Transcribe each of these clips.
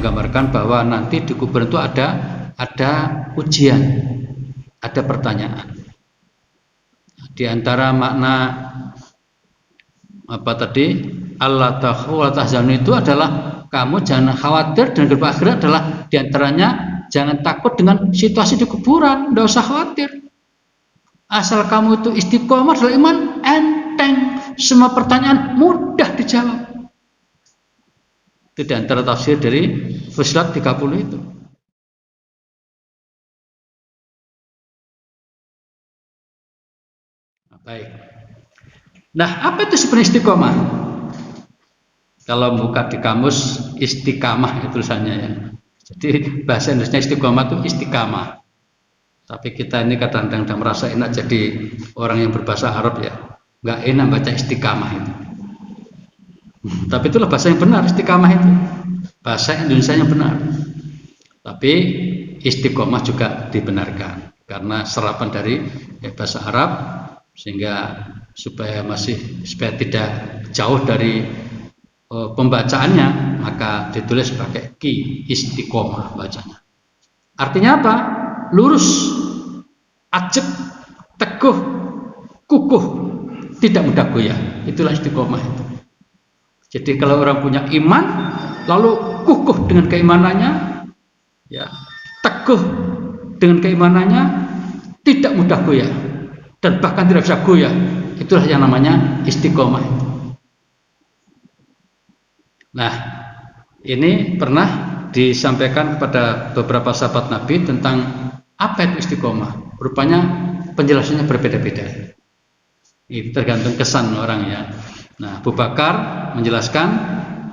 menggambarkan bahwa nanti di kubur itu ada ujian, ada pertanyaan. Di antara makna apa tadi, Allah takhu wa tahzanu itu adalah kamu jangan khawatir, dan gerbang akhirat adalah diantaranya jangan takut dengan situasi di kuburan, tidak usah khawatir. Asal kamu itu istiqomah dalam iman, enteng, semua pertanyaan mudah dijawab. Itu di antara tafsir dari Fussilat 30 itu. Baik. Nah, apa itu sebenarnya istiqomah? Kalau buka di kamus istiqamah itu tulisannya ya. Jadi bahasa Indonesia istiqomah itu istiqamah. Tapi kita ini kadang-kadang merasa enak jadi orang yang berbahasa Arab ya. Nggak enak baca istiqamah itu. Tapi itulah bahasa yang benar, istiqamah itu. Bahasa Indonesia yang benar. Tapi istiqomah juga dibenarkan karena serapan dari bahasa Arab, sehingga supaya tidak jauh dari pembacaannya, maka ditulis pakai ki, istiqomah bacanya. Artinya apa? Lurus, ajak, teguh, kukuh, tidak mudah goyah. Itulah istiqomah itu. Jadi kalau orang punya iman, lalu kukuh dengan keimanannya, ya, teguh dengan keimanannya, tidak mudah goyah, dan bahkan tidak bisa goyah. Itulah yang namanya istiqomah. Nah, ini pernah disampaikan kepada beberapa sahabat Nabi tentang apa itu istiqomah. Rupanya penjelasannya berbeda-beda. Ini tergantung kesan orang ya. Nah, Abu Bakar menjelaskan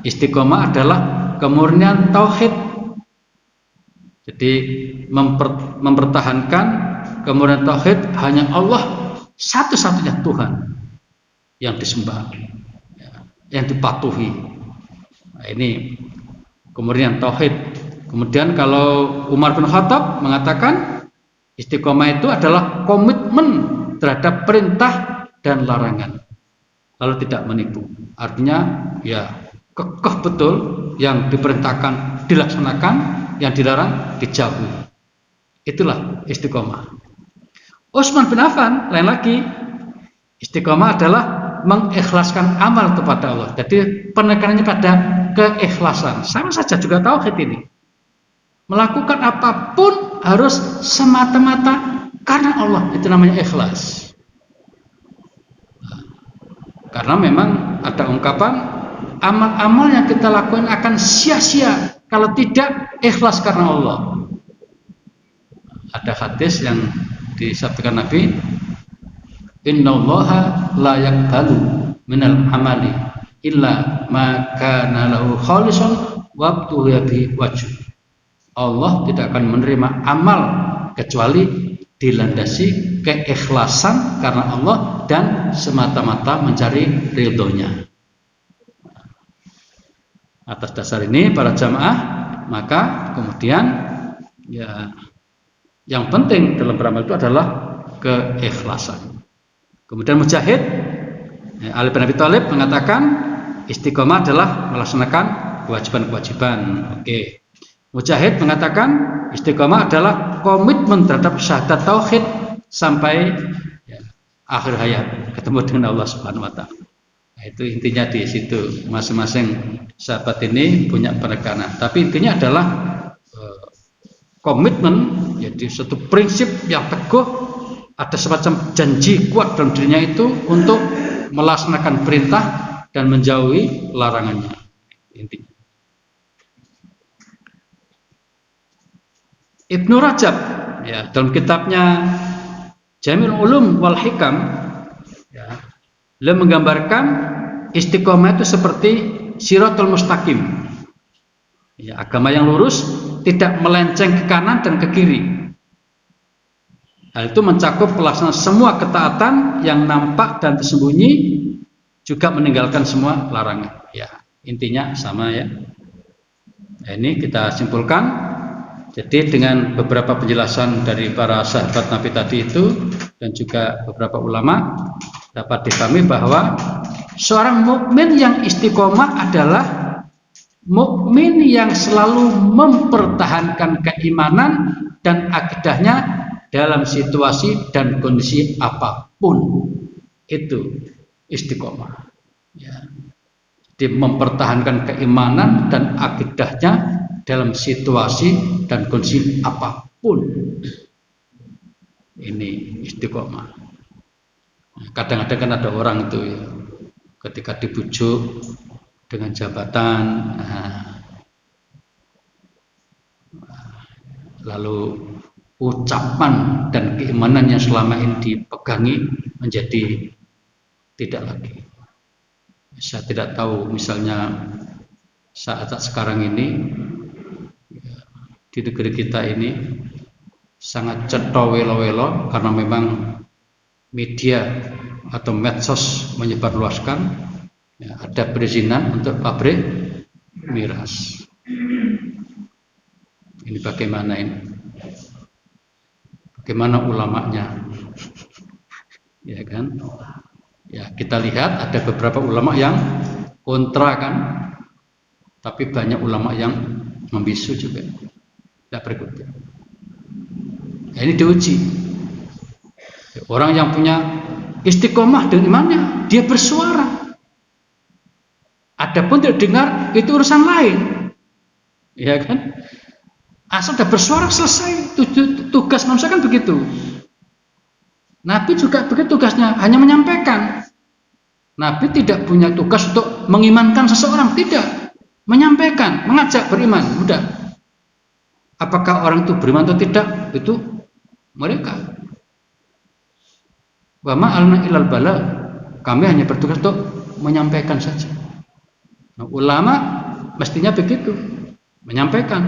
istiqomah adalah kemurnian tauhid. Jadi mempertahankan kemurnian tauhid, hanya Allah satu-satunya Tuhan yang disembah, yang dipatuhi. Nah, ini kemurnian tauhid. Kemudian kalau Umar bin Khattab mengatakan istiqomah itu adalah komitmen terhadap perintah dan larangan, lalu tidak menipu. Artinya ya kekeh betul, yang diperintahkan dilaksanakan, yang dilarang dijauhi. Itulah istiqomah. Utsman bin Affan lain lagi, istiqomah adalah mengikhlaskan amal kepada Allah. Jadi penekanannya pada keikhlasan. Sama saja juga tauhid ini. Melakukan apapun harus semata-mata karena Allah. Itu namanya ikhlas. Karena memang ada ungkapan amal-amal yang kita lakukan akan sia-sia kalau tidak ikhlas karena Allah. Ada hadis yang disabdakan Nabi, innallaha la yaqbalu minal amali illa ma kana lahu khalisan wabtuhu bi wajh. Allah tidak akan menerima amal kecuali dilandasi keikhlasan karena Allah dan semata-mata mencari ridhonya. Atas dasar ini para jamaah, maka kemudian ya yang penting dalam beramal itu adalah keikhlasan. Kemudian Mujahid Ali bin Abi Thalib mengatakan istiqomah adalah melaksanakan kewajiban-kewajiban. Oke. Mujahid mengatakan istiqomah adalah komitmen terhadap syahadat tauhid sampai ya, akhir hayat ketemu dengan Allah Subhanahu wa taala. Nah, itu intinya di situ. Masing-masing sahabat ini punya penekanan. Tapi intinya adalah komitmen, jadi suatu prinsip yang teguh, ada semacam janji kuat dalam dirinya itu untuk melaksanakan perintah dan menjauhi larangannya. Intinya. Ibnu Rajab ya, dalam kitabnya Jamil Ulum wal Hikam ya, beliau menggambarkan istiqomah itu seperti Shiratul Mustaqim ya, agama yang lurus, tidak melenceng ke kanan dan ke kiri. Hal itu mencakup pelaksanaan semua ketaatan yang nampak dan tersembunyi, juga meninggalkan semua larangan ya, intinya sama ya. Nah, ini kita simpulkan. Jadi dengan beberapa penjelasan dari para sahabat Nabi tadi itu dan juga beberapa ulama, dapat dipahami bahwa seorang mukmin yang istiqomah adalah mukmin yang selalu mempertahankan keimanan dan akidahnya dalam situasi dan kondisi apapun. Itu istiqomah. Ya. Jadi mempertahankan keimanan dan akidahnya dalam situasi dan kondisi apapun. Ini istiqomah. Kadang-kadang kan ada orang itu ya, ketika dibujuk dengan jabatan, lalu ucapan dan keimanan yang selama ini dipegangi menjadi tidak lagi. Saya tidak tahu misalnya saat sekarang ini di negeri kita ini sangat cetha welo-welo karena memang media atau medsos menyebarluaskan ya, ada perizinan untuk pabrik miras. Ini bagaimana ini? Bagaimana ulamanya? Ya kan? Ya, kita lihat ada beberapa ulama yang kontra kan, tapi banyak ulama yang membisu juga. Tidak berikutnya. Ya, ini diuji. Orang yang punya istiqomah dengan imannya, dia bersuara. Adapun tidak dengar, itu urusan lain. Ya kan? Asal sudah bersuara selesai. Tugas manusia kan begitu. Nabi juga begitu tugasnya, hanya menyampaikan. Nabi tidak punya tugas untuk mengimankan seseorang, tidak. Menyampaikan, mengajak beriman, udah. Apakah orang itu beriman atau tidak? Itu mereka. Wa ma alna ilal bala. Kami hanya bertugas untuk menyampaikan saja. Nah, ulama mestinya begitu, menyampaikan,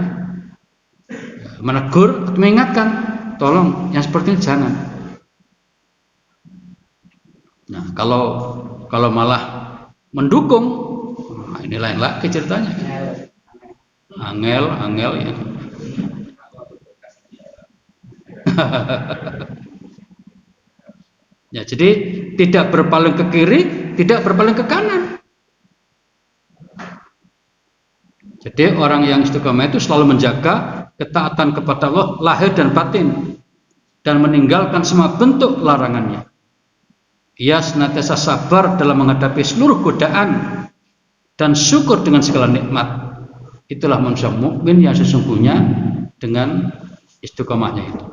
menegur atau mengingatkan, tolong yang seperti ini jangan. Nah, kalau malah mendukung, nah ini lain lagi ceritanya. Angel ya. Ya, jadi tidak berpaling ke kiri, tidak berpaling ke kanan. Jadi orang yang istiqomah itu selalu menjaga ketaatan kepada Allah lahir dan batin dan meninggalkan semua bentuk larangannya. Ia senantiasa sabar dalam menghadapi seluruh godaan dan syukur dengan segala nikmat. Itulah manusia mukmin yang sesungguhnya dengan istiqomahnya itu.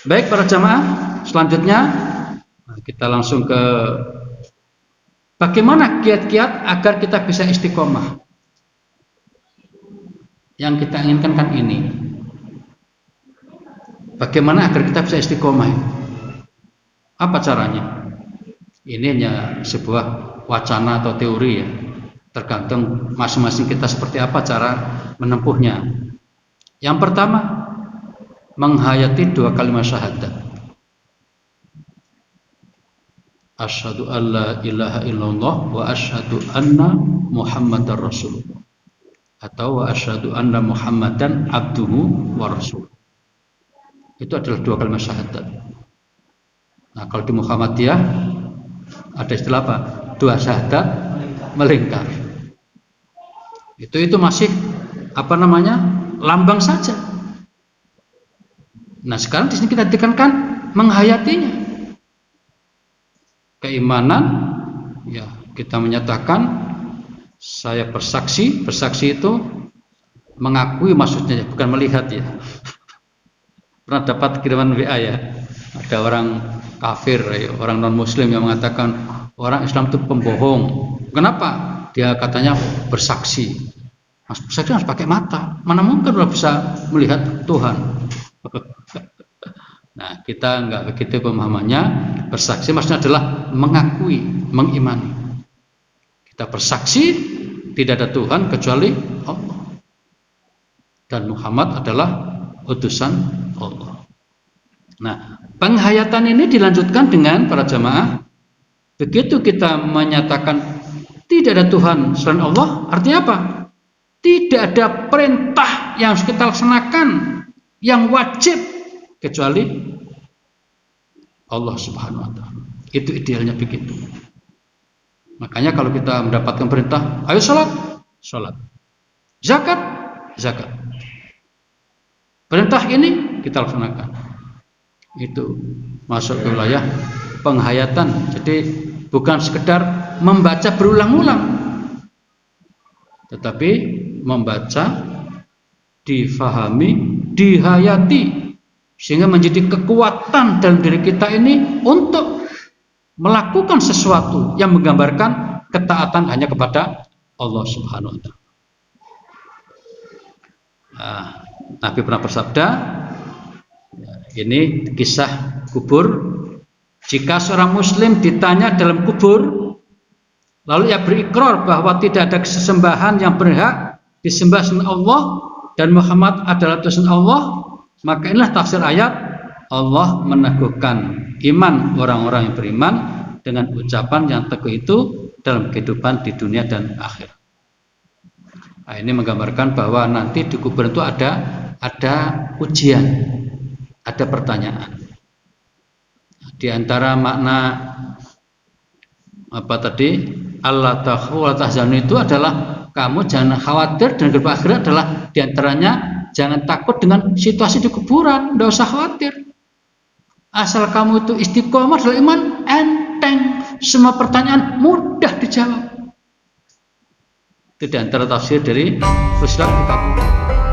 Baik para jamaah, selanjutnya kita langsung ke bagaimana kiat-kiat agar kita bisa istiqomah. Yang kita inginkan kan ini. Bagaimana agar kita bisa istiqomah? Apa caranya? Ini hanya sebuah wacana atau teori ya. Tergantung masing-masing kita seperti apa cara menempuhnya. Yang pertama, menghayati 2 kalimat syahadat. Asyhadu an la ilaha illallah wa asyhadu anna Muhammadar Rasulullah. Atau wa asyhadu anna Muhammadan abduhu wa rasuluh. Itu adalah 2 kalimat syahadat. Nah, kalau di Muhammadiyah ada istilah apa? 2 syahadat melingkar. Itu masih apa namanya? Lambang saja. Nah, sekarang di sini kita tekankan menghayatinya. Keimanan ya, kita menyatakan saya bersaksi itu mengakui maksudnya, bukan melihat ya. Pernah dapat kiriman WA ya, ada orang kafir ya, orang non muslim yang mengatakan orang Islam itu pembohong. Kenapa? Dia katanya bersaksi. Mas, bersaksi harus pakai mata, mana mungkin orang bisa melihat Tuhan. Nah, kita enggak begitu pemahamannya. Bersaksi maksudnya adalah mengakui, mengimani. Kita bersaksi tidak ada Tuhan kecuali Allah, dan Muhammad adalah utusan Allah. Nah, penghayatan ini dilanjutkan dengan para jamaah. Begitu kita menyatakan tidak ada Tuhan selain Allah, artinya apa? Tidak ada perintah yang harus kita laksanakan yang wajib kecuali Allah Subhanahu wa taala. Itu idealnya begitu. Makanya kalau kita mendapatkan perintah, ayo sholat, sholat. Zakat, zakat. Perintah ini kita laksanakan. Itu masuk ke wilayah penghayatan. Jadi bukan sekedar membaca berulang-ulang, tetapi membaca, difahami, dihayati, sehingga menjadi kekuatan dalam diri kita ini untuk melakukan sesuatu yang menggambarkan ketaatan hanya kepada Allah Subhanahu wa Ta'ala. Nabi pernah bersabda, ini kisah kubur, jika seorang muslim ditanya dalam kubur, lalu ia berikrar bahwa tidak ada sesembahan yang berhak disembah selain Allah dan Muhammad adalah utusan Allah, maka inilah tafsir ayat, Allah meneguhkan iman orang-orang yang beriman dengan ucapan yang teguh itu dalam kehidupan di dunia dan akhir. Nah, ini menggambarkan bahwa nanti di kubur itu ada ujian, ada pertanyaan. Di antara makna apa tadi, Allah takhu wa tahzanu itu adalah kamu jangan khawatir, dan kehidupan akhirat adalah diantaranya jangan takut dengan situasi di kuburan, tidak usah khawatir. Asal kamu itu istiqomah dalam iman, enteng, semua pertanyaan mudah dijawab. Itu di antara tafsir dari Fussilat 40.